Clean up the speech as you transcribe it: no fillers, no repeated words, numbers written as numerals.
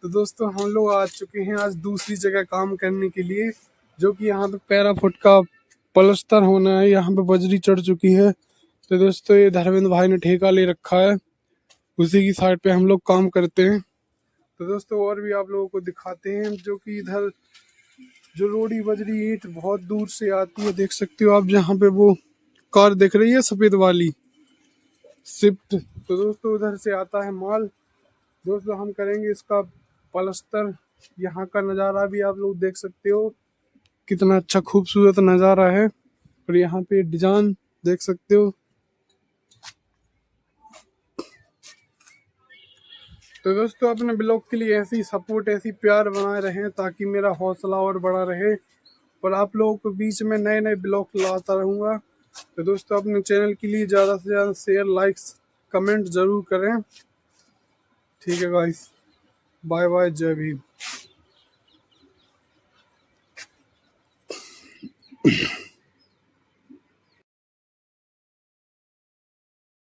तो दोस्तों हम लोग आ चुके हैं आज दूसरी जगह काम करने के लिए, जो कि यहाँ पे 15 फुट का पलस्तर होना है। यहाँ पे बजरी चढ़ चुकी है। तो दोस्तों ये धर्मेंद्र भाई ने ठेका ले रखा है, उसी की साइड पे हम लोग काम करते हैं। तो दोस्तों और भी आप लोगों को दिखाते हैं, जो कि इधर जो रोड़ी बजरी ईंट बहुत दूर से आती है। देख सकते हो आप, जहाँ पे वो कार दिख रही है सफेद वाली स्विफ्ट, तो दोस्तों उधर से आता है माल। दोस्तों हम करेंगे इसका पलस्तर। यहाँ का नज़ारा भी आप लोग देख सकते हो, कितना अच्छा खूबसूरत नज़ारा है। और यहाँ पे डिजाइन देख सकते हो। तो दोस्तों अपने ब्लॉग के लिए ऐसी सपोर्ट, ऐसी प्यार बनाए रहें, ताकि मेरा हौसला और बड़ा रहे और आप लोगों के बीच में नए नए ब्लॉग लाता रहूँगा। तो दोस्तों अपने चैनल के लिए ज़्यादा से ज़्यादा शेयर, लाइक्स, कमेंट ज़रूर करें। ठीक है गाइस, बाय बाय, जय भीम।